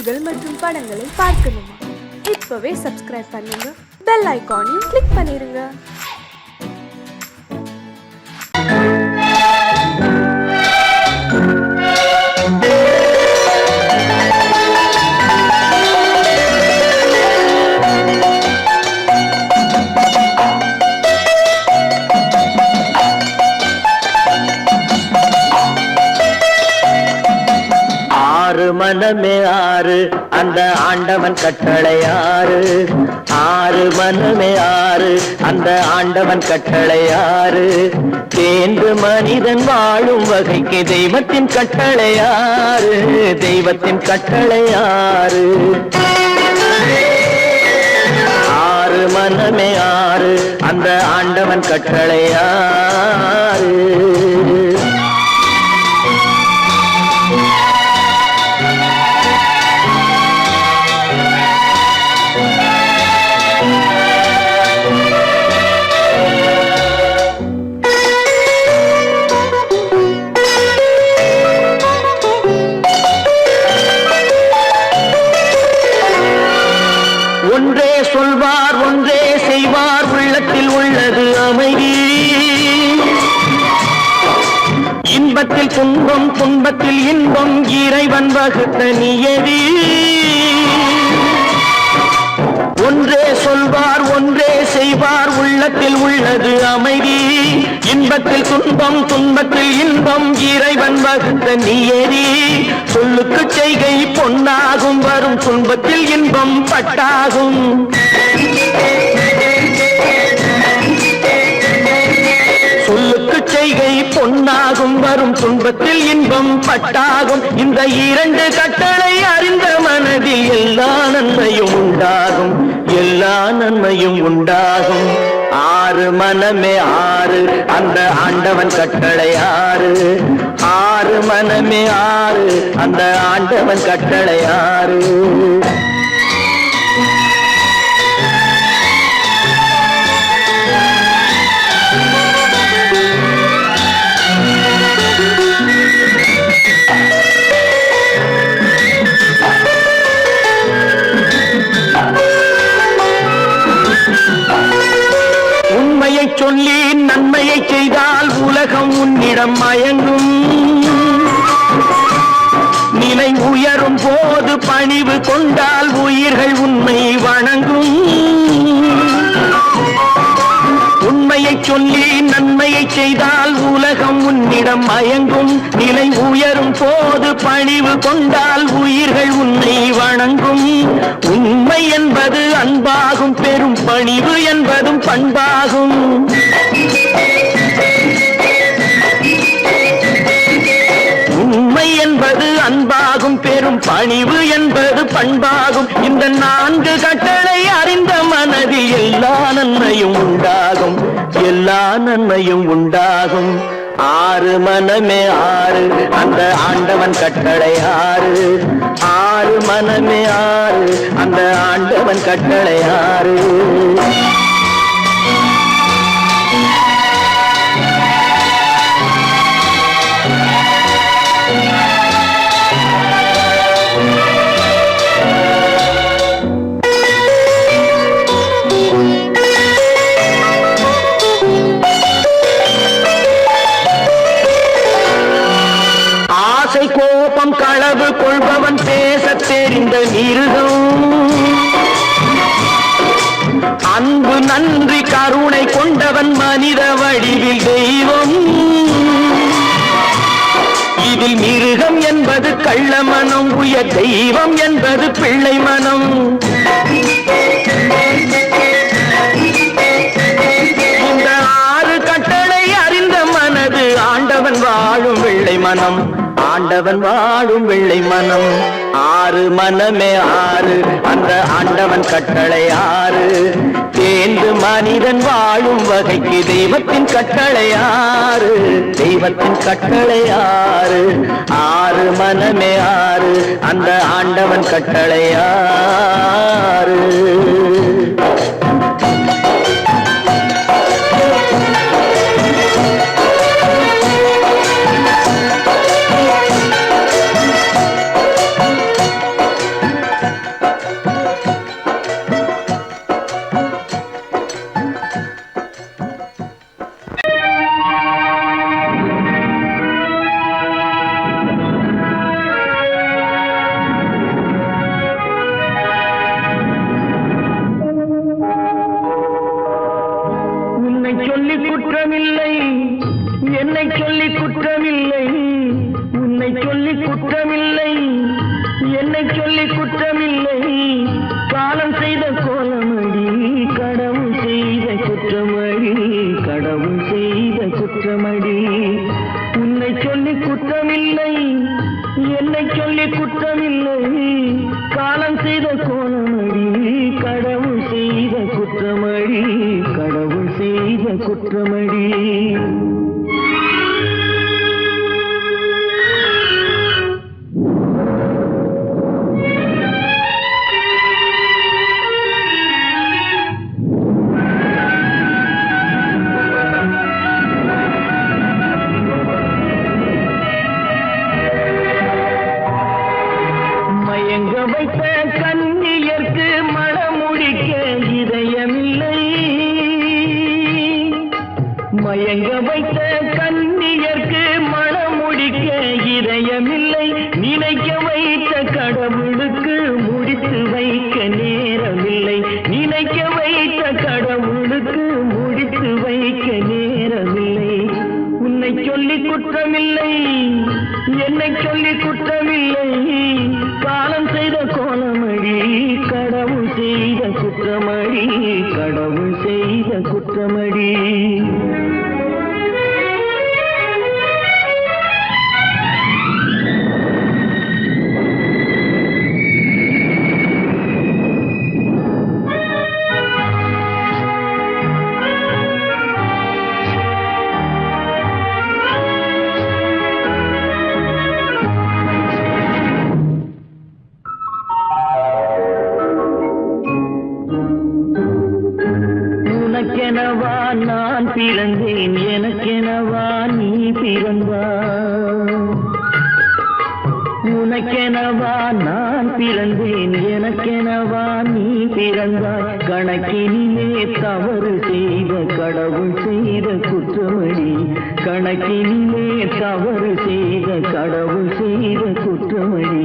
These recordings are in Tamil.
செய்திகள் மற்றும் படங்களை பார்க்கணுமா? இப்பவே சப்ஸ்கிரைப் பண்ணுங்க, பெல் ஐகானையும் கிளிக் பண்ணிருங்க. மனமே ஆறு அந்த ஆண்டவன் கட்டளை ஆறு. ஆறு மனமே ஆறு அந்த ஆண்டவன் கட்டளை ஆறு. தேர்ந்து மனிதன் வாழும் வகைக்கு தெய்வத்தின் கட்டளை ஆறு. தெய்வத்தின் கட்டளை ஆறு. ஆறு மனமே ஆறு அந்த ஆண்டவன் கட்டளை ஆறு. ஒன்றே சொல்வார் ஒன்றே செய்வார், உள்ளத்தில் உள்ளது அமைதி. இன்பத்தில் துன்பம் துன்பத்தில் இன்பம், இறைவன் வகுத்த நியதி. ஒன்றே சொல்வார் ஒன்றே செய்வார், உள்ளத்தில் உள்ளது அமைதி. இன்பத்தில் துன்பம் துன்பத்தில் இன்பம், இறைவன் வகுத்த நியதி. சொல்லுக்கு செய்கை பொன்னாகும், வரும் துன்பத்தில் இன்பம் பட்டாகும். சொல்லுக்கு செய்கை பொன்னாகும், வரும் துன்பத்தில் இன்பம் பட்டாகும். இந்த இரண்டு கட்டளை அறிந்த மனதில் எல்லா நன்மையும் உண்டாகும். எல்லா நன்மையும் உண்டாகும். ஆறு மனமே ஆறு அந்த ஆண்டவன் கட்டளை ஆறு. ஆறு மனமே ஆறு அந்த ஆண்டவன் கட்டளை ஆறு. உண்மையை சொல்லி நன்மையை செய்தால் உலகம் உன்னிடம் மயங்கும். நிலை உயரும் போது பணிவு கொண்டால் உயிர்கள் உன்னை வணங்கும். உண்மையை சொல்லி நன்மையை செய்தால் உலகம் உன்னிடம் மயங்கும். நிலை உயரும் போது பணிவு கொண்டால் உயிர்கள் உன்னை வணங்கும். உண்மை என்பது அன்பாகும், பெரும் பணிவு என்பதும் பண்பாகும். உண்மை என்பது அன்பாகும், பெரும் பணிவு என்பது பண்பாகும். இந்த நான்கு கட்டளை அறிந்த மனதில் எல்லா நன்மையும் உண்டாகும். எல்லா நன்மையும் உண்டாகும். ஆறு மனமே ஆறு அந்த ஆண்டவன் கட்டளை ஆறு. ஆறு மனமே ஆறு அந்த ஆண்டவன் கட்டளை ஆறு. கோபம் களவு கொள்பவன் பேச தெரிந்த மிருகம். அன்பு நன்றி கருணை கொண்டவன் மனித வடிவில் தெய்வம். இதில் மிருகம் என்பது கள்ள மனம், உயர் தெய்வம் என்பது பிள்ளை மனம். இந்த ஆறு கட்டளை அறிந்த மனது ஆண்டவன் வாழும் வெள்ளை மனம். ஆண்டவன் வாழும் வெள்ளை மனம். ஆறு மனமே ஆறு அந்த ஆண்டவன் கட்டளை ஆறு. தேர்ந்து மனிதன் வாழும் வகைக்கு தெய்வத்தின் கட்டளை ஆறு. தெய்வத்தின் கட்டளை ஆறு. ஆறு மனமே ஆறு அந்த ஆண்டவன் கட்டளை ஆறு. என்னை சொல்லி குற்றமில்லை காலம் செய்த கோலமடி கடவுள் செய்த குற்றமடி கடவுள் செய்த குற்றமடி உன்னை சொல்லி குற்றமில்லை என்னை சொல்லி குற்றமில்லை காலம் செய்த கோலமடி கடவுள் செய்த குற்றமடி கடவுள் செய்த குற்றமடி மயங்க வைத்த கண்ணியர்க்கு மணமுடிக்க இதயமில்லை மயங்க வைத்த கண்ணியர்க்கு மணமுடிக்க இதயமில்லை நினைக்க வைத்த கடவுளுக்கு முடித்து வைக்க நேரமில்லை நினைக்க வைத்த கடவுளுக்கு முடித்து வைக்க நேரமில்லை உன்னை சொல்லி குற்றமில்லை என்னை சொல்லி குற்றமில்லை காலம் செய்த கோலமடி கடவுள் செய்த குற்றமடி கடவுள் செய்த குற்றமடி உனக்கெனவா நான் பிறந்தேன் எனக்கெனவா நீ பிறந்தாய் உனக்கெனவா நான் பிறந்தேன் எனக்கெனவா நீ பிறந்தாய் கணக்கினிலே தவறு செய்த கடவுள் செய்த குற்றமடி கணக்கினிலே தவறு செய்த கடவுள் செய்த குற்றமடி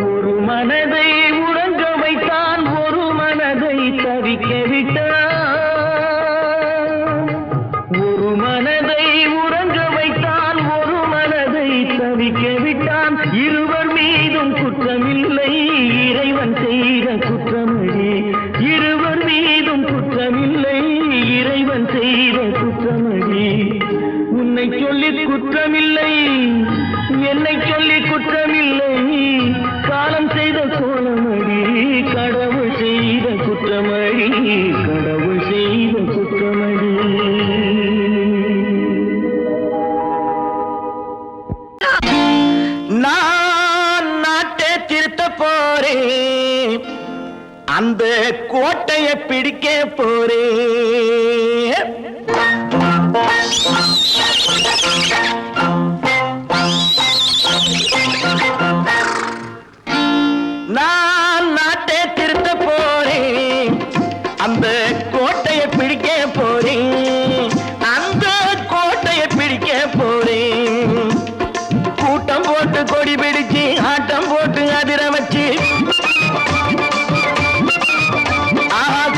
ஒரு மனதை உறங்க வைத்தான் ஒரு மனதை தவிக்க விட்டான் ஒரு மனதை உறங்க வைத்தான் ஒரு மனதை தவிக்க விட்டான் இருவர் மீதும் குற்றமில்லை இறைவன் செய்த குற்றமடி இருவர் மீதும் குற்றமில்லை இறைவன் செய்த குற்றமடி உன்னை சொல்லி குற்றமில்லை என்னை சொல்லி குற்றமில்லை காலம் செய்த கோலமடி கடவுள் செய்த குற்றமடி கடவுள் செய்த குற்றமடி நான் நாட்டை திருத்த போறேன் அந்த கோட்டையை பிடிக்க போறேன் நான் நாட்டை திருத்த போறேன் அந்த கோட்டையை பிடிக்க போறேன் அந்த கோட்டையை பிடிக்க போறேன் கூட்டம் போட்டு கொடி பிடிச்சு ஆட்டம் போட்டு அதிர வச்சு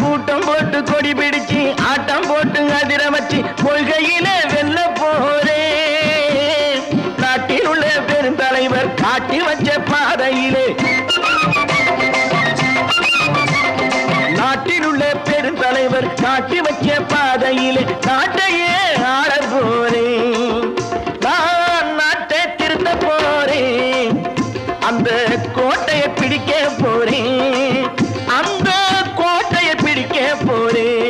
கூட்டம் போட்டு கொடி பிடிச்சு ஆட்டம் போட்டு அதிர வச்சு கொள்கையில வெல்ல போறேன் நாட்டில் உள்ள பெருந்தலைவர் காட்டி வச்ச பாதையிலே நாட்டில் உள்ள பெருந்தலைவர் காட்டி வச்ச பாதையிலே நாட்டையே ஆள போறேன் நான் நாட்டை திருத்த போறேன் அந்த கோட்டையை பிடிக்க போறேன் அந்த கோட்டையை பிடிக்க போறேன்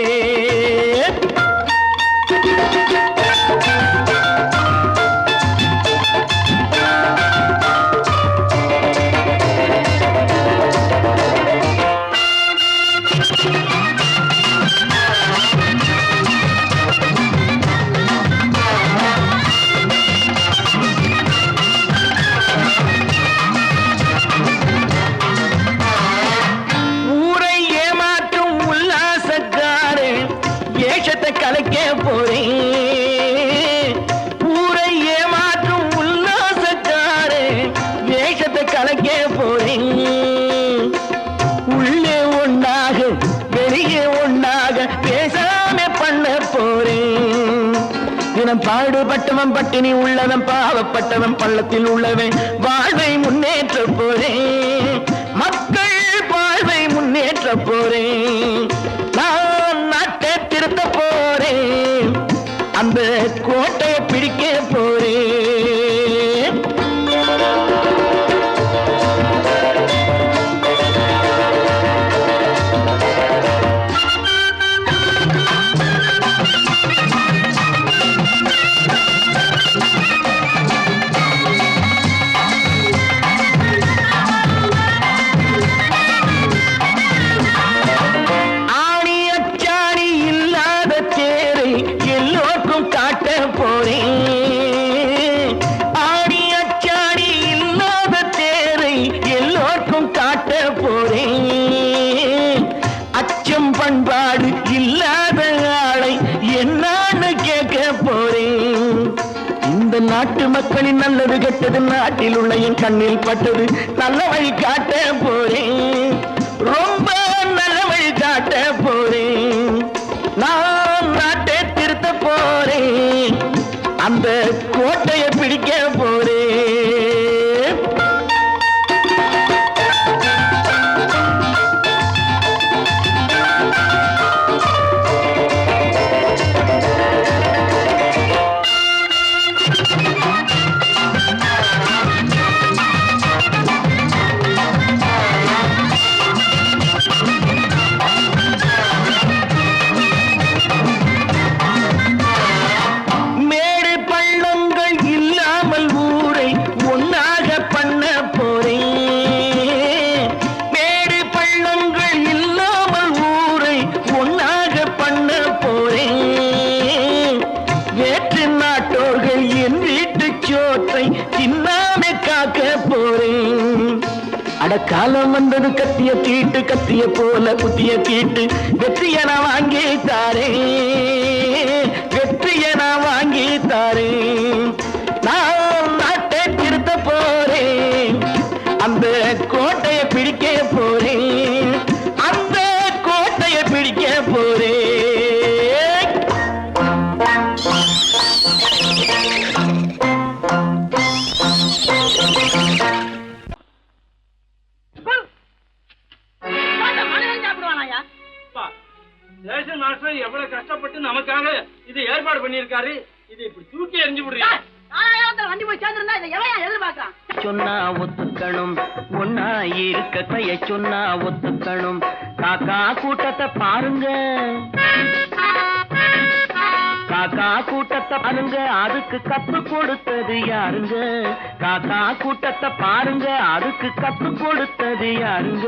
உள்ளவன் பாடுபட்டவன் பட்டினி உள்ளவன் பாவப்பட்டவன் பள்ளத்தில் உள்ளவன் வாழ்வை முன்னேற்ற போறேன், மக்கள் வாழ்வை முன்னேற்ற போறேன், நான் நாட்டை திருத்த போறேன், அந்த கோட்டையை பிடிக்க போறேன். பண்பாடு இல்லாத ஆளை என்னான்னு கேட்க போறேன். இந்த நாட்டு மக்களின் நல்லது கெட்டது நாட்டில் உள்ள என் கண்ணில் பட்டது நல்ல வழி காட்ட போறேன், ரொம்ப நல்ல வழி காட்ட போறேன், நான் நாட்டை திருத்த போறேன், அந்த கோட்டையை பிடிக்க போறேன். காலம் வந்தது கத்திய தீட்டு, கத்திய போல புத்திய தீட்டு, வெற்றிய நான் வாங்கி தாரேன், வெற்றிய நான் வாங்கி தாரேன், நான் நாட்டை திருத்த போறேன், அந்த கோட்டையை பிடிக்க போறேன், அந்த கோட்டையை பிடிக்க போறேன். எவ்வளவு கஷ்டப்பட்டு நமக்காக இது ஏற்பாடு பண்ணிருக்காரு, இது இப்படி தூக்கி எறிஞ்சு விடுறீங்க. சொன்னா ஒத்துக்கணும், ஒன்னா இருக்க கைய சொன்னா ஒத்துக்கணும், காக்கா கூட்டத்தை பாருங்க, காக்கா கூட்டத்தை பாருங்க, அதுக்கு கத்து கொடுத்தது யாருங்க, காக்கா கூட்டத்தை பாருங்க, அதுக்கு கத்து கொடுத்தது யாருங்க,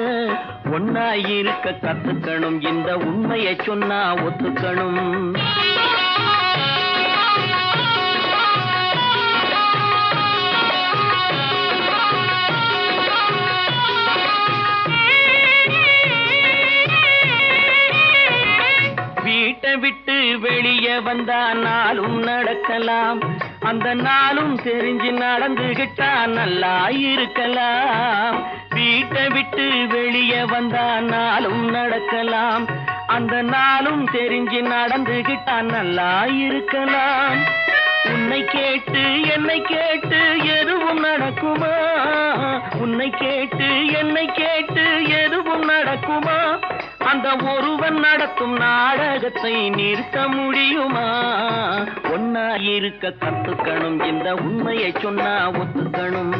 ஒன்னா இருக்க கத்துக்கணும், இந்த உண்மையை சொன்னா ஒத்துக்கணும். வீட்டை விட்டு வெளியே வந்தா நாளும் நடக்கலாம், அந்த நாளும் தெரிஞ்சு நடந்துகிட்டா நல்லா இருக்கலாம், வீட்டை விட்டு வெளியே வந்தா நாளும் நடக்கலாம், அந்த நாளும் தெரிஞ்சு நடந்துகிட்டா நல்லா இருக்கலாம், உன்னை கேட்டு என்னை கேட்டு எதுவும் நடக்குமா, உன்னை கேட்டு என்னை கேட்டு எதுவும் நடக்குமா, அந்த ஒருவன் நடத்தும் நாடகத்தை நிறுத்த முடியுமா, ஒன்னா இருக்க கத்துக்கணும், இந்த உண்மையை சொன்னா ஒத்துக்கணும்.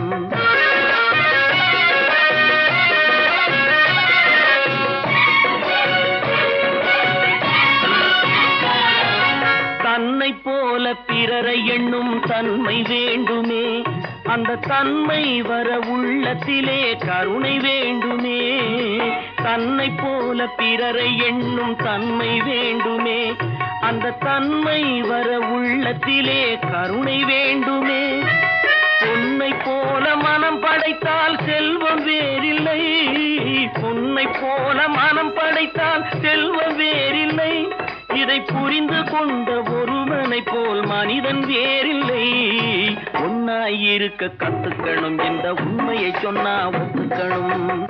தன்னை போல பிறரை எண்ணும் தன்மை வேண்டுமே, அந்த தன்மை வர உள்ளத்திலே கருணை வேண்டுமே, தன்னை போல பிறரை எண்ணும் தன்மை வேண்டுமே, அந்த தன்மை வர உள்ளத்திலே கருணை வேண்டுமே, பொன்னை போல மனம் படைத்தால் செல்வம் வேறில்லை, பொன்னை போல மனம் படைத்தால் செல்வம் வேறில்லை, இதை புரிந்து கொண்ட ஒருவனை போல் மனிதன் வேறில்லை, ஒன்னாய் இருக்க கத்துக்கணும், இந்த உண்மையை சொன்னா ஒத்துக்கணும்.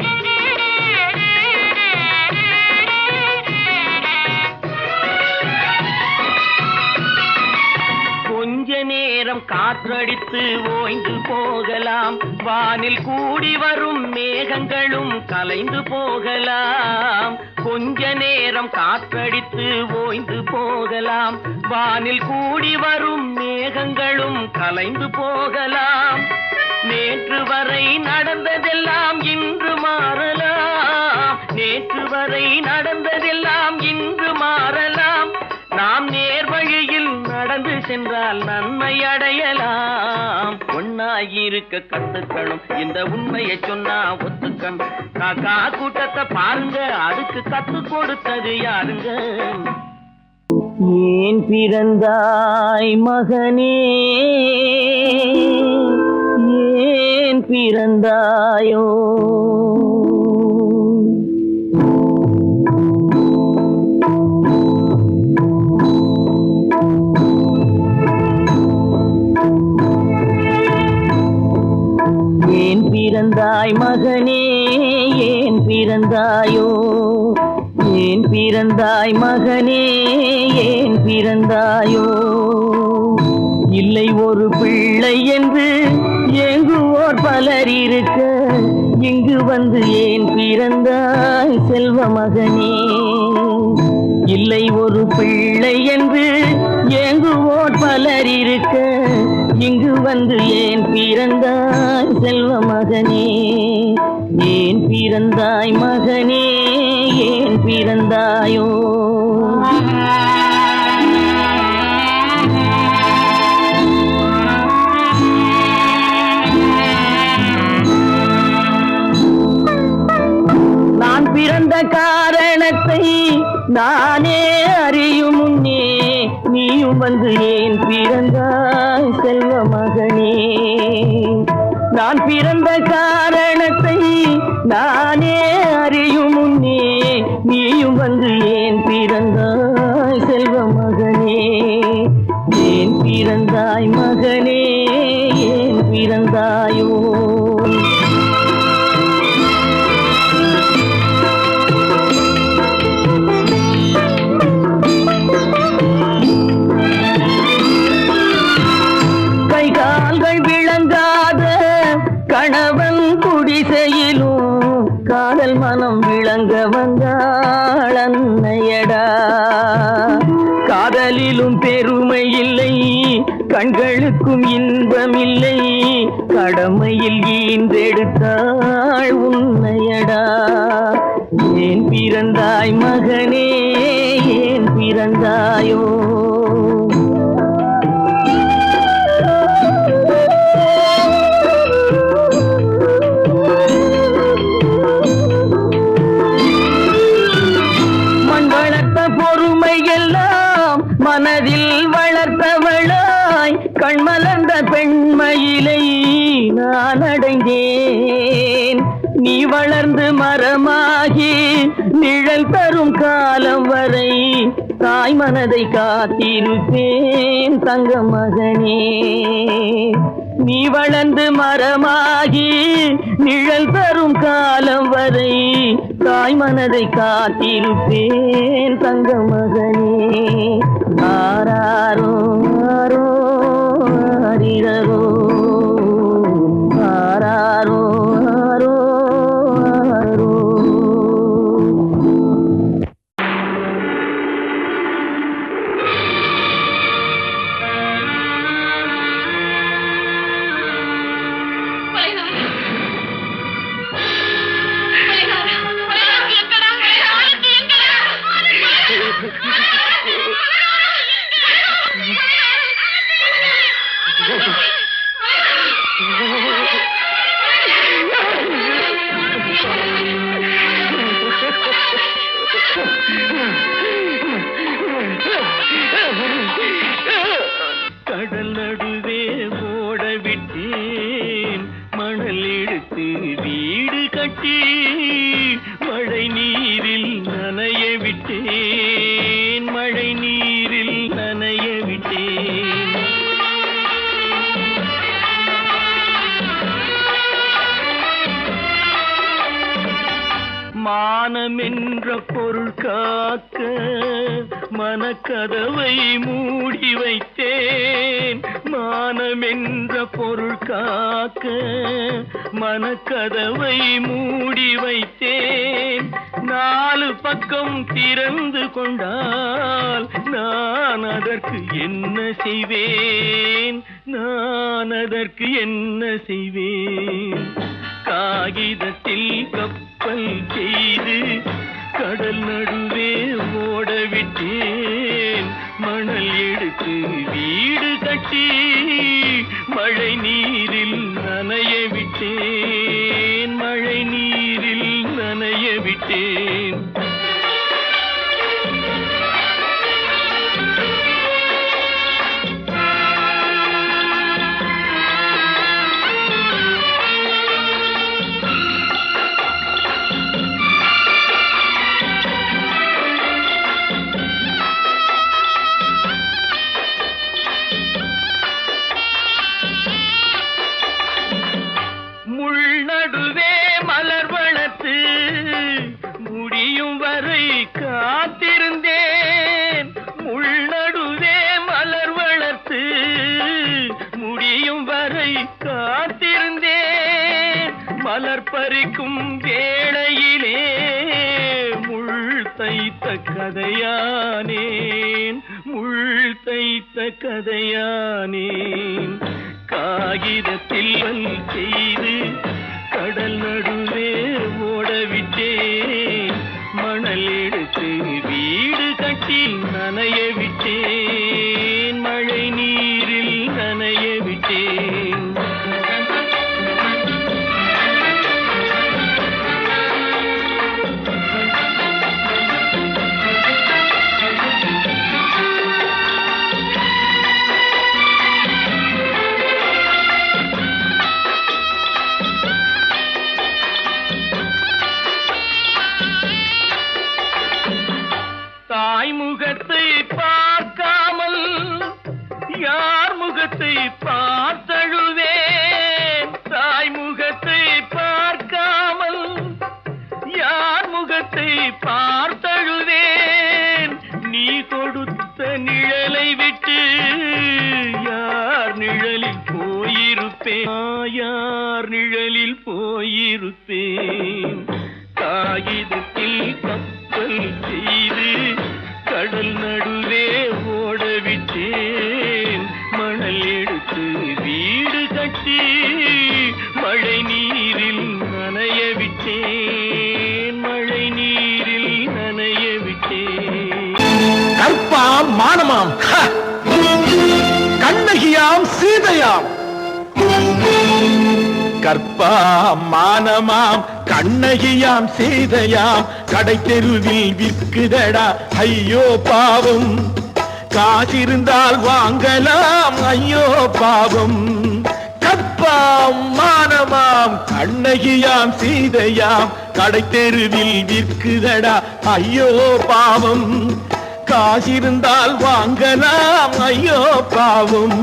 நேரம் காற்றடித்து ஓய்ந்து போகலாம், வானில் கூடி வரும் மேகங்களும் கலைந்து போகலாம். கொஞ்ச நேரம் காற்றடித்து ஓய்ந்து போகலாம், வானில் கூடி வரும் மேகங்களும் கலைந்து போகலாம். நேற்று வரை நடந்ததெல்லாம் இன்று மாறலாம், நேற்று வரை நடந்ததெல்லாம் இன்று மாறலாம். நாம் நேர் வழியில் நடந்து சென்றால் நன்மை அடையலாம். ஒன்னாயிருக்க கத்துக்கணும், இந்த உண்மையை சொன்னா ஒத்துக்கணும். காக்கா கூட்டத்தை பாருங்க, அதுக்கு கத்து கொடுத்தது யாருங்க? ஏன் பிறந்தாய் மகனே, ஏன் பிறந்தாயோ? ஏன் பிறந்தாய் மகனே, ஏன் பிறந்தாயோ? ஏன் பிறந்தாய் மகனே, ஏன் பிறந்தாயோ? இல்லை ஒரு பிள்ளை என்று ஏங்குவோர் பலர் இருக்க, இங்கு வந்து ஏன் பிறந்தாய் செல்வ மகனே? இல்லை ஒரு பிள்ளை என்று ஏங்குவோர் பலர் இருக்க, இங்கு வந்து ஏன் பிறந்தாய் செல்வ மகனே? ஏன் பிறந்தாய் மகனே, ஏன் பிறந்தாயோ? நான் பிறந்த காரணத்தை நானே அறியும் முன்னே, நீயும் வந்து ஏன் பிறந்தாய் செல்வ மகனே? நான் பிறந்த காரணத்தை நானே அறியும் முன்னே, நீயும் வந்து ஏன் பிறந்தாய் செல்வ மகனே? ஏன் பிறந்தாய் மகனே, ஏன் பிறந்தாயோ? கணவன் குடிசையிலும் காதல் மனம் விளங்க வந்தாள் அன்னையடா. காதலிலும் பெருமை இல்லை, கண்களுக்கும் இன்பம் இல்லை, கடமையில் ஈன்றெடுத்தாள் உன்னையடா. ஏன் பிறந்தாய் மகனே, ஏன் பிறந்தாயோ? மனதில் வளர்த்தவளாய் கண்மலர்ந்த பெண்மயிலை நான் அடைந்தேன். நீ வளர்ந்து மரமாகி நிழல் தரும் காலம் வரை தாய் மனதை காத்திருப்பேன் தங்க மகனே. நீ வளர்ந்து மரமாகி நிழல் தரும் காலம் வரை தாய் மனதை காத்திருப்பேன் தங்க மகனே. ஆராரோ ஆரோ ஆரிரரோ, ஆராரோ ஆரோ ஆரோ. கடல் நடுவே ஓட விட்டேன், மணல் எடுத்து வீடு கட்டி மழை நீரில் நனைய விட்டேன், மழை நீரில் நனைய விட்டேன். மான மானம் என்ற பொருள் காக்க மனக்கதவை மூடி வைத்தேன். மானம் என்ற பொருள் காக்க மனக்கதவை மூடி வைத்தேன். 4 பக்கம் திறந்து கொண்டால் நான் அதற்கு என்ன செய்வேன்? நான் அதற்கு என்ன செய்வேன்? காகிதத்தில் கப்பல் செய்து கடல் நடுவே ஓடவிட்டேன். மணல் எடுத்து வீடு கட்டி மழை நீரில் நனைய விட்டேன். மழை நீரில் நனைய விட்டேன். நடுவே மலர் வளர்த்து முடியும் வரை காத்திருந்தேன். முள்நடுவே மலர் வளர்த்து முடியும் வரை காத்திருந்தேன். மலர் பறிக்கும் வேளையிலே முள் தைத்த கதையானேன். முள் தைத்த கதையானேன். காகிதத்தில் செய்து கடல் நடுவே ஓடவிட்டேன். மணல் எடுத்து வீடு கட்டி நனைய விட்டேன். மழை நீரில் நனைய விட்டேன். தாய் முகத்தை பார்க்காமல் யார் முகத்தை பார்த்தழுவேன். தாய் முகத்தை பார்க்காமல் யார் முகத்தை பார்த்தழுவேன். நீ கொடுத்த நிழலை விட்டு யார் நிழலில் போயிருப்பேன். யார் நிழலில் போயிருப்பேன். காகிதத்தில் கப்பல் செய்து கடல் நடுவே ஓடவிட்டேன். மணல் எடுத்து வீடு கட்டி மழை நீரில் நனைய விட்டேன். மழை நீரில் நனைய விட்டேன். கற்பாம் மானமாம் கண்ணகியாம் சீதையாம். கற்பாம் மானமாம் கண்ணகியாம் சீதையாம் கடை தெருவில் விற்குதடா ஐயோ பாவம். காசிருந்தால் வாங்கலாம் ஐயோ பாவம். கற்பாம் மானமாம் கண்ணகியாம் சீதையாம் கடை தெருவில் விற்குதடா ஐயோ பாவம். காசிருந்தால் வாங்கலாம் ஐயோ பாவம்.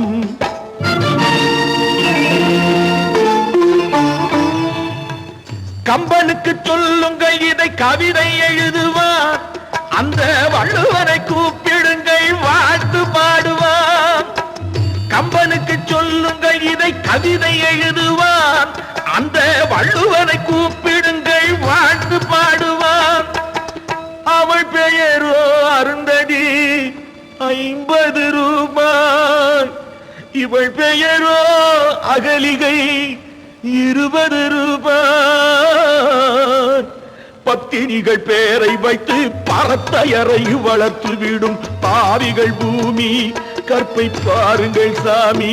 கம்பனுக்கு சொல்லுங்கள் இதை கவிதை எழுதுவார். அந்த வள்ளுவரை கூப்பிடுங்கள் வாழ்த்து பாடுவார். கம்பனுக்கு சொல்லுங்கள் இதை கவிதை எழுதுவார். அந்த வள்ளுவரை கூப்பிடுங்கள் வாழ்த்து பாடுவார். அவள் பெயரோ அருந்ததி 50 ரூபாய். இவள் பெயரோ அகலிகை 20 ரூபாய். பத்தினிகள் பேரை வைத்து பரத்தையரை வளர்த்து விடும் பாவிகள் பூமி. கற்பை பாருங்கள் சாமி.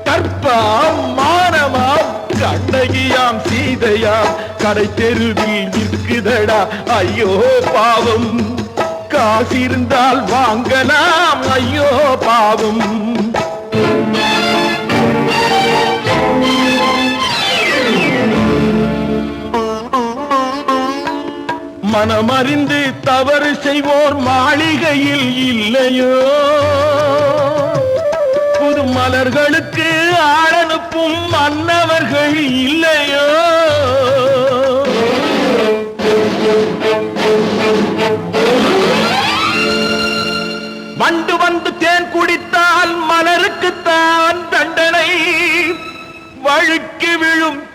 கற்பாம் மானமாம் கண்ணகியாம் சீதையாம் கடை தெருவில் விற்குதடா ஐயோ பாவம். காசிருந்தால் வாங்கலாம் ஐயோ பாவம். மனமறிந்து தவறு செய்வோர் மாளிகையில் இல்லையோ. புது மலர்களுக்கு ஆளனுப்பும் மன்னவர்கள் இல்லையோ.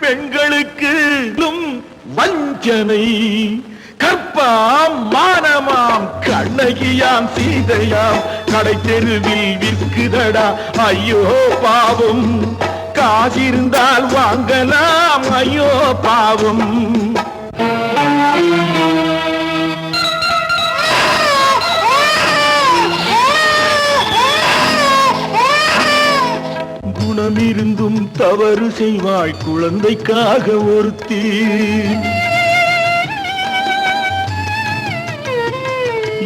பெண்களுக்கு வஞ்சனை கற்பாம் மானமாம் கண்ணகியாம் சீதையாம் கடை தெருவில் விற்குதடா ஐயோ பாவம் காசிருந்தால் வாங்கலாம் ஐயோ பாவம் குணமிருந்தும் தவறு செய்வாய் குழந்தைக்காக ஒருத்தி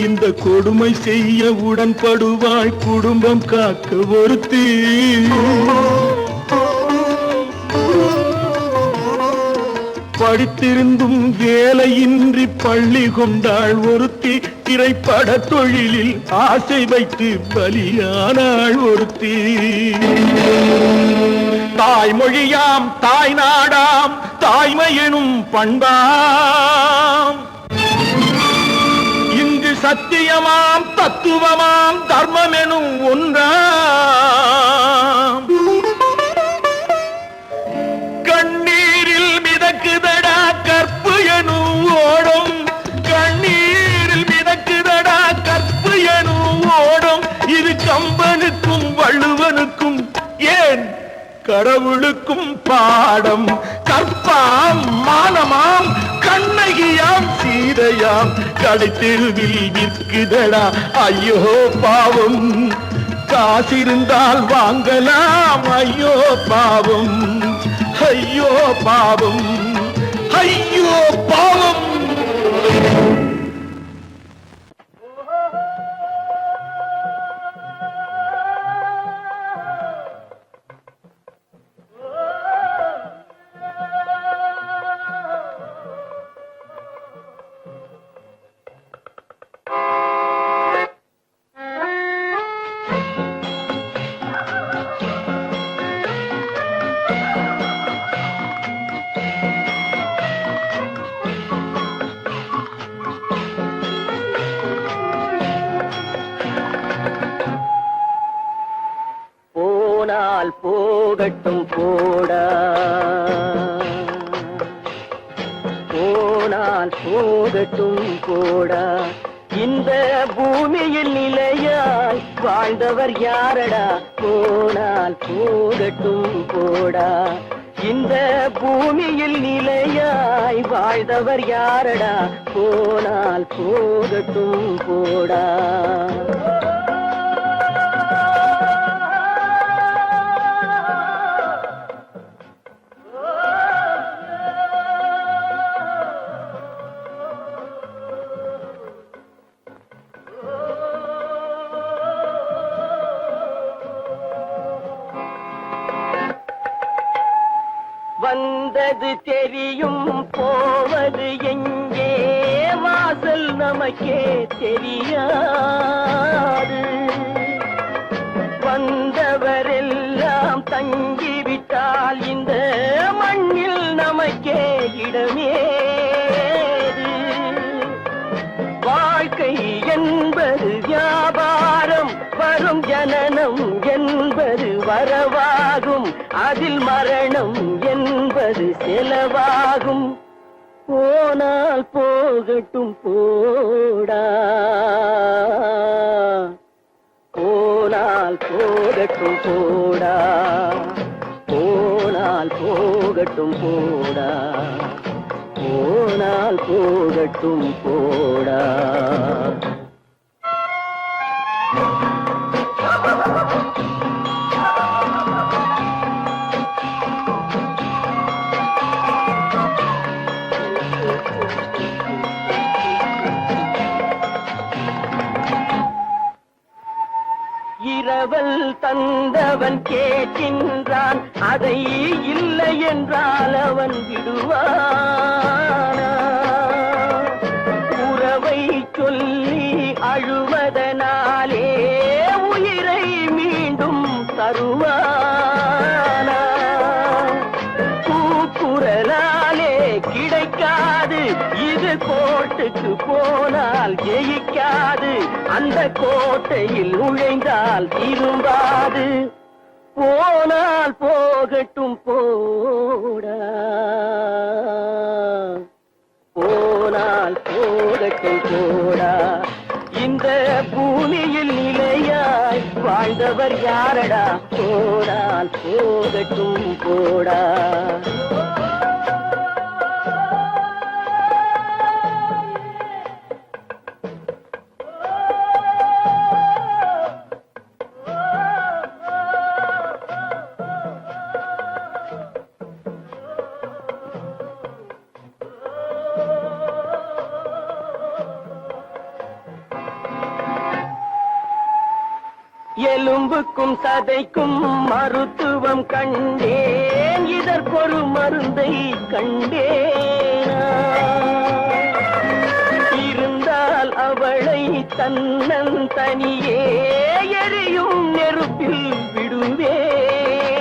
இந்த கொடுமை செய்ய உடன்படுவாய் குடும்பம் காக்க ஒருத்தி படித்திருந்தும் வேலையின்றி பள்ளி கொண்டாள் ஒருத்தி திரைப்பட தொழிலில் ஆசை வைத்து பலியானாள் ஒருத்தி தாய்மொழியாம் தாய் நாடாம் தாய்மையெனும் பண்பாம் இங்கு சத்தியமாம் தத்துவமாம் தர்மமெனும் ஒன்றாம் கண்ணீரில் மிதக்குதடா கற்பு எனும் ஓடும் கண்ணீரில் மிதக்குதடா கற்பு எனும் ஓடும் இது கம்பனுக்கும் வள்ளுவனுக்கும் ஏன் கடவுளுக்கும் பாடம் கற்பாம் மானமாம் கண்ணகியாம் சீதையாம் கடைத்தெருவில் விற்குதடா ஐயோ பாவம் காசிருந்தால் வாங்கலாம் ஐயோ பாவம் ஐயோ பாவம் ஐயோ பாவம் போகட்டும் போடா போனால் போகட்டும் போடா இந்த பூமியில் நிலையாய் வாழ்ந்தவர் யாரடா போனால் போகட்டும் போடா இந்த பூமியில் நிலையாய் வாழ்ந்தவர் யாரடா போனால் போகட்டும் போடா வந்தது தெரியும் போவது எங்கே வாசல் நமக்கே தெரியாது வந்தவரெல்லாம் தங்கிவிட்டால் இந்த மண்ணில் நமக்கே இடமேது வாழ்க்கை என்பது வியாபாரம் வரும் ஜனனம் என்பது வரவாகும் அதில் மரணம் என்பது செலவாகும் போனால் போகட்டும் போடா போனால் போகட்டும் போடா போனால் போகட்டும் போடா போனால் போகட்டும் போடா இரவல் தந்தவன் கேட்கின்றான் அதை இல்லை என்றால் அவன் விடுவானா உறவை சொல்லி அழுவதனாலே உயிரை மீண்டும் தருவானா கூக்குரலாலே கிடைக்காது இது கோட்டுக்கு போனால் ஜெயிக்காது அந்த கோட்டையில் நுழைந்தால் திரும்பாது போனால் போகட்டும் போடா, போனால் போகட்டும் போடா. இந்த பூமியில் நிலையாய் வாழ்ந்தவர் யாரடா, போனால் போகட்டும் போடா. எலும்புக்கும் சதைக்கும் மருத்துவம் கண்டேன், இதற்கொரு மருந்தை கண்டேனா. இருந்தால் அவளை தன்னந்தனியே எரியும் நெருப்பில் விடுவேனா.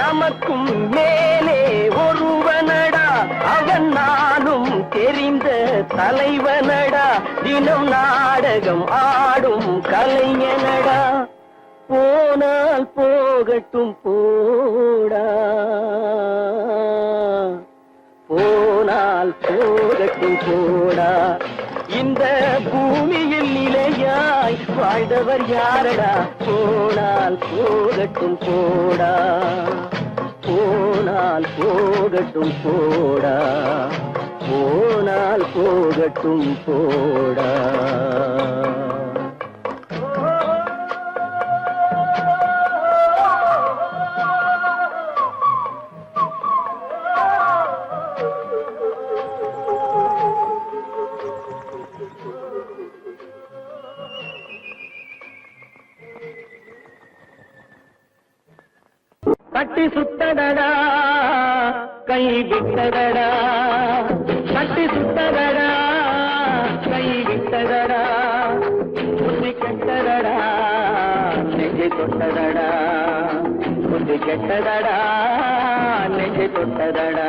நமக்கும் மேலே ஒருவனடா, அவன் நானும் தெரிந்த தலைவனடா, தினம் நாடகம் ஆடும் கலைஞனடா. போனால் போகட்டும் போடா, போனால் போகட்டும் போடா. இந்த பூமியில் நிலையாய் வாழ்ந்தவர் யாரடா, போனால் போகட்டும் போடா, போனால் போகட்டும் போடா, போனால் போகட்டும் போடா. கட்டி சுட்டதடா கை விட்டதடா, கட்டி சுட்டதடா கை விட்டதடா. புத்தி கெட்டதடா நெஞ்சை தொட்டதடா, புத்தி கெட்டதடா நெஞ்சை தொட்டதடா.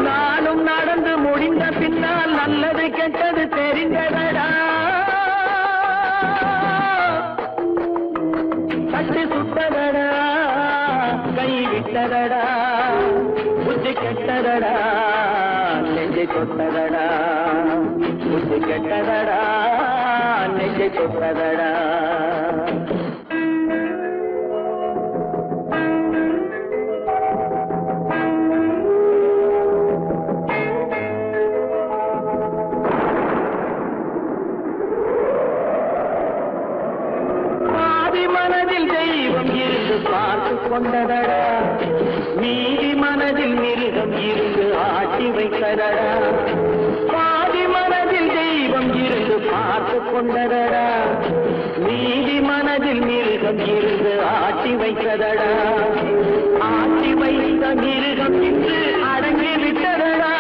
நானும் நடந்து முடிந்த பின்னால் நல்லது கெட்டது தெரிந்ததடா. கட்டி சுட்டதடா கை விட்டதடா, புத்தி கெட்டதடா நெஞ்சை தொட்டதடா, புத்தி கெட்டதடா நெஞ்சை தொட்டதடா. மனதில் தெய்வம் இருந்து பார்த்து கொண்டதடா, மீதி மனதில் மிருகம் இருந்து ஆட்டி வைத்ததடா. பாதி மனதில் தெய்வம் இருந்து பார்த்து கொண்டதடா, மீதி மனதில் மிருகம் இருந்து ஆட்டி வைத்ததடா. ஆட்டி வைத்த மிருகம் இன்று அடங்கி விட்டதடா,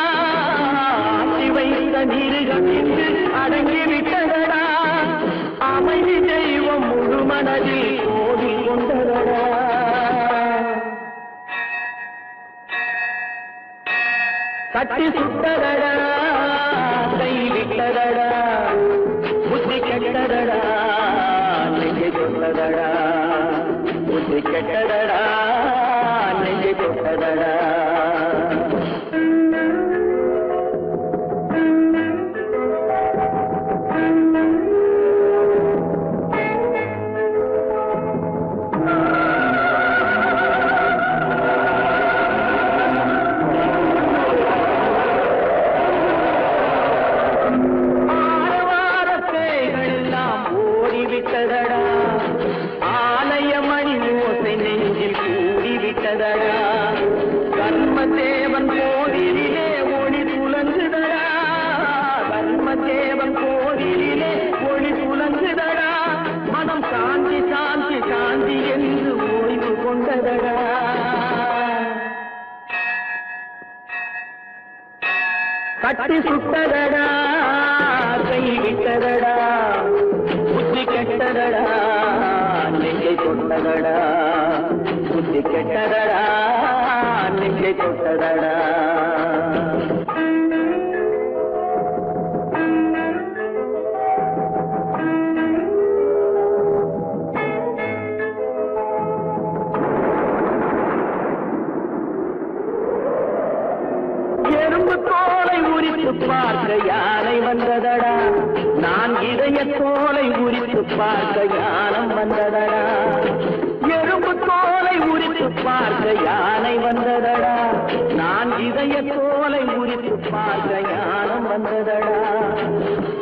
ஆட்டி வைத்த மிருகம் இன்று அடங்கி விட்டதடா. அமைதி தெய்வம் முழு மனதில் ஓடி கொண்டதடா. கட்டி சுட்டதடா கை விட்டதடா, புத்தி கெட்டதடா நெஞ்சை தொட்டதடா, புத்தி கெட்டதடா நெஞ்சை தொட்டதடா. ஆலயமணி ஓசை நெஞ்சில் கூடிவிட்டதடா, கர்மதேவன் கோவிலிலே ஒளி துலங்குதடா, கர்மதேவன் கோவிலிலே ஒளி துலங்குதடா. மனம் சாந்தி சாந்தி சாந்தி என்று ஓய்வு கொண்டதடா. கட்டி சுட்டதடா கை விட்டதடா, புத்தி கெட்டதடா நெஞ்சை தொட்டதடா, புத்தி கெட்டதடா நெஞ்சை தொட்டதடா. உரித்து பார்க்க யானை வந்ததடா, நான் இதய தோலை உரித்து பார்க்க யானம் வந்ததடா, எறும்பு தோலை உரித்து பார்க்க யானை வந்ததடா, நான் இதய தோலை உரித்து பார்க்க யானம் வந்ததடா,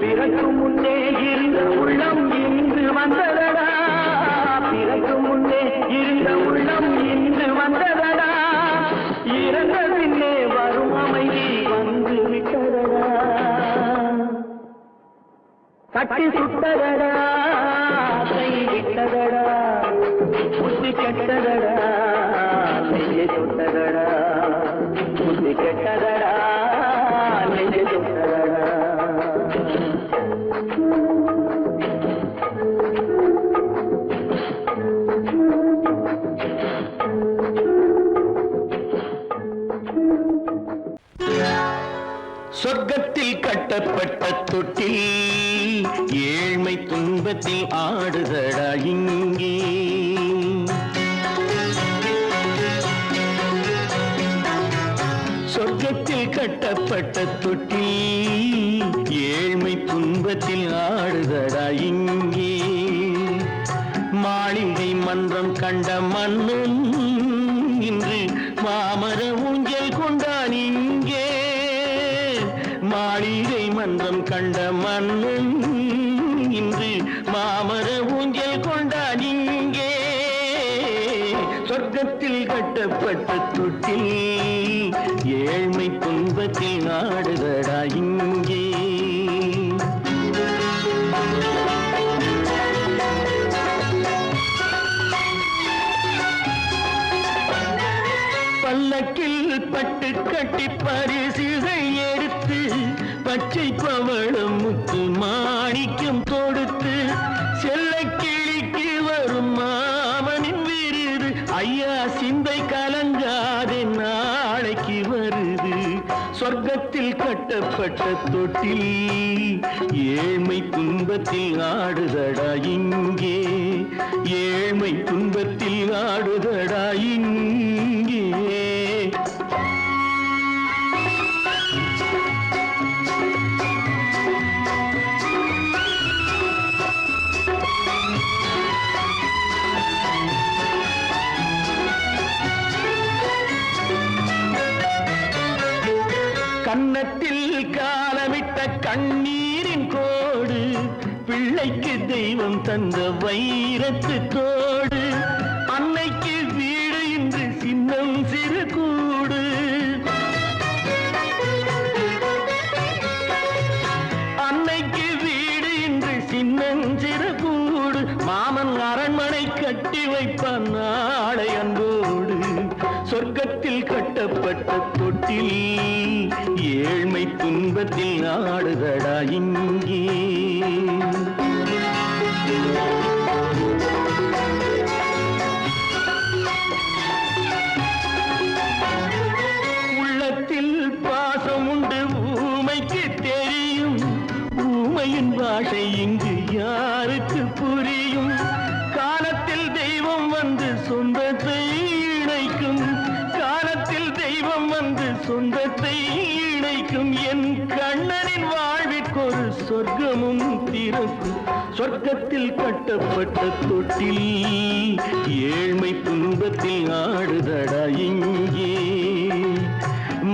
பிறகு முன்னே இருந்த உள்ளம் இன்று வந்ததடா, பிறகு முன்னே இருந்த உள்ளம் இன்று வந்ததடா, இறந்த பின்னே வரும் அமைதி வந்து விட்டதடா, கட்டி சுட்டதடா கை விட்டதடா, புத்தி கெட்டதடா நெஞ்சை சுட்டதடா, புத்தி கெட்டதடா நெஞ்சை சுட்டதடா. சொர்க்கத்தில் கட்டப்பட்ட தொட்டில் ஏழ்மை துன்பத்தில் ஆடுதடா இங்கே, சொர்க்கத்தில் கட்டப்பட்ட தொட்டில் ஏழ்மை துன்பத்தில் ஆடுதடா இங்கே, மாளிகை மன்றம் கண்ட மன்னன் இன்று மாமர ஊஞ்சல் கொண்டான் இங்கே, மாளிகை மன்றம் கண்ட மன்னன் இன்று மாமர ஊஞ்சல் கொண்டான் இங்கே, சொர்க்கத்தில் கட்டப்பட்ட தொட்டில் ஏழ்மை துன்பத்தில் நாடுதடா இங்கே. பல்லக்கில் பட்டு கட்டி பரிசுகள் எடுத்து பச்சை பவளம் முத்து மாணிக்கம் தொடுத்து செல்ல கிளிக்கு வரும் மாமனின் விருது, ஐயா சிந்தை கலங்காதே நாளைக்கு வருது, சொர்க்கத்தில் கட்டப்பட்ட தொட்டில் ஏழ்மை துன்பத்தில் ஆடுதடா இங்கே, ஏழ்மை துன்பத்தில் ஆடுதடா இங்கே. கன்னத்தில் காலமிட்ட கண்ணீரின் கோடு, பிள்ளைக்கு தெய்வம் தந்த வைரத்து தோடு, அன்னைக்கு வீடு இன்று சின்னம் சிறு கூடு, அன்னைக்கு வீடு இன்று சின்னம் சிறு கூடு, மாமன் அரண்மனை கட்டி வைப்பான் நாளை அன்போடு, சொர்க்கத்தில் கட்டப்பட்ட தொட்டில் ஏழ்மை துன்பத்தில் ஆடுதடா இங்கே. உள்ளத்தில் பாசம் உண்டு ஊமைக்கு தெரியும், ஊமையின் பாஷை இங்கு யாருக்கு புரியும், காலத்தில் தெய்வம் வந்து சொந்தத்தை இணைக்கும், காலத்தில் தெய்வம் வந்து சொந்தத்தை இணைக்கும், என் கண்ணனின் வாழ்விற்கொரு சொர்க்கமும் திறக்கும், சொர்க்கத்தில் கட்டப்பட்ட தொட்டில் ஏழ்மை துன்பத்தில் ஆடுதடா இங்கே,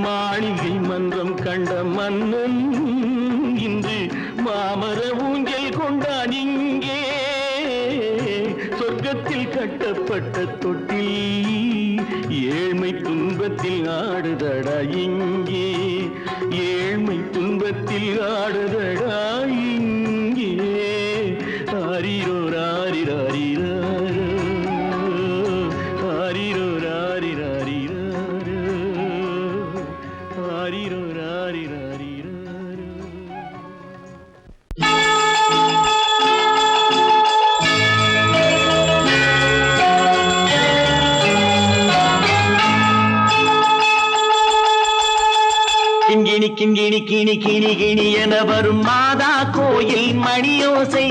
மாளிகை மன்றம் கண்ட மன்னன் இன்று மாமர ஊஞ்சல் கொண்டான் இங்கே, சொர்க்கத்தில் கட்டப்பட்ட தொட்டில் ஏழ்மை துன்பத்தில் ஆடுதடா இங்கே, ஏழ்மை துன்பத்தில் ஆடுதடா இங்கே. ஆரிரோ ராரிராரிரோ, ஆரிரோ ராரிராரிரோ, ஆரிரோ ராரிராரிரோ. கிண்கிணி கிண்கிணி கிணி கிணி கிணி என வரும் மாதா கோயில் மணியோசை,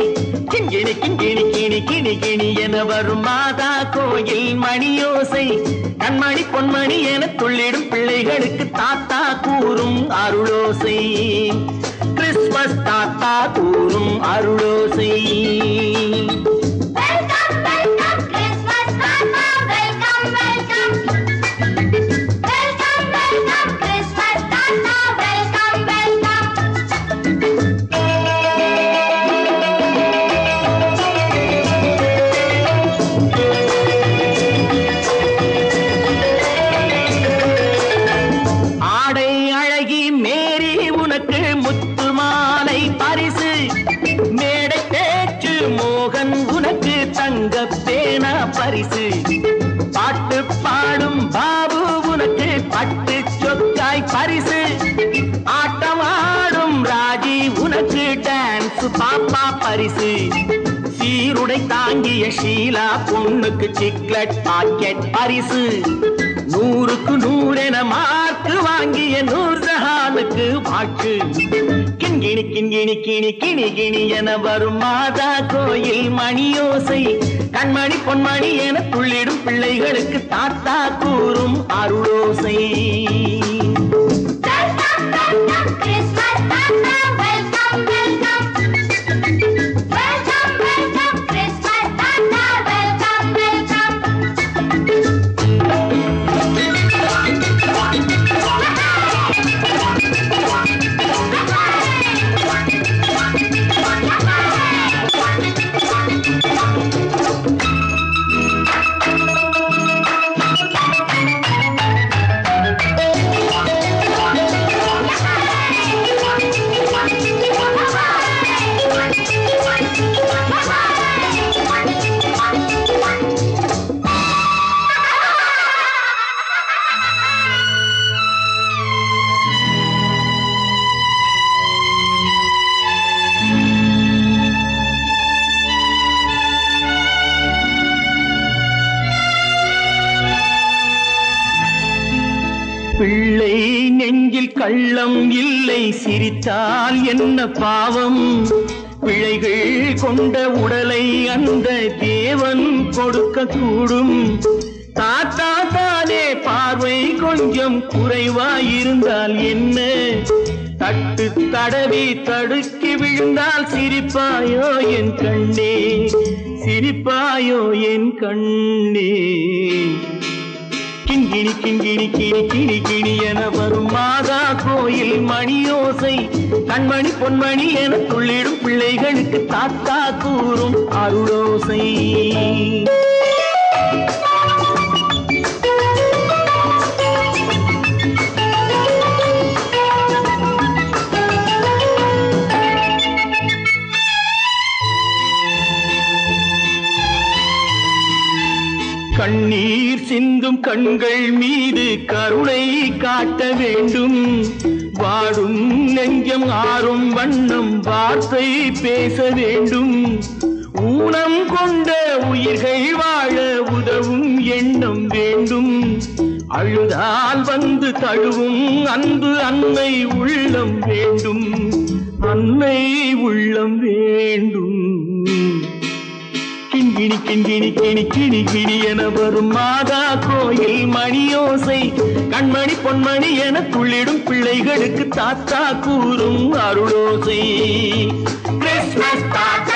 கிண்கிணி கிண்கிணி கிணி கிணி கிணி என வரும் மாதா கோயில் மணியோசை, கண்மணி பொன்மணி என துள்ளிடும் பிள்ளைகளுக்கு தாத்தா கூறும் அருளோசை கிறிஸ்மஸ் தாத்தா கூறும் அருளோசை பரிசு பாட்டு பாடும் பாபு உனக்கு பட்டு சொக்காய் பரிசு ஆட்டமாடும் ராஜி உனக்கு டான்ஸ் பாப்பா பரிசு சீருடை தாங்கிய ஷீலா பொண்ணுக்கு சிக்லெட் பாக்கெட் பரிசு 100க்கு 100 என மார்க்கு வாங்கிய நூர்ஜஹானுக்கு வாக்கு கிண்கிணி கிண்கிணி கிணி கிணி கிணி என வரும் மாதா கோயில் மணியோசை கண்மணி பொன்மணி என துள்ளிடும் பிள்ளைகளுக்கு தாத்தா கூறும் அருளோசை பிள்ளை நெஞ்சில் கள்ளம் இல்லை சிரித்தால் என்ன பாவம் பிழைகள் கொண்ட உடலை அந்த தேவன் கொடுக்க கூடும் தாத்தா தானே பார்வை கொஞ்சம் குறைவாயிருந்தால் என்ன தட்டு தடவி தடுக்கி விழுந்தால் சிரிப்பாயோ என் கண்ணே சிரிப்பாயோ என் கண்ணே கிண்கிணி கிண்கிணி கிணி கிணி கிணி என வரும் மாதா கோயில் மணியோசை கண்மணி பொன்மணி என துள்ளிடும் பிள்ளைகளுக்கு தாத்தா கூறும் அருளோசை கண்ணீர் சிந்தும் கண்கள் மீது கருணை காட்ட வேண்டும் வாடும் நெஞ்சம் ஆறும் வண்ணம் வார்த்தை பேச வேண்டும் ஊனம் கொண்ட உயிர்கள் வாழ உதவும் எண்ணம் வேண்டும் அழுதால் வந்து தழுவும் அன்பு அன்னை உள்ளம் வேண்டும் அன்னை உள்ளம் வேண்டும் கிண்கிணி கிண்கிணி கிணி கிணி கிணி என வரும் மாதா கோயில் மணியோசை கண்மணி பொன்மணி என துள்ளிடும் பிள்ளைகளுக்கு தாத்தா கூறும் அருளோசை கிறிஸ்மஸ் தாத்தா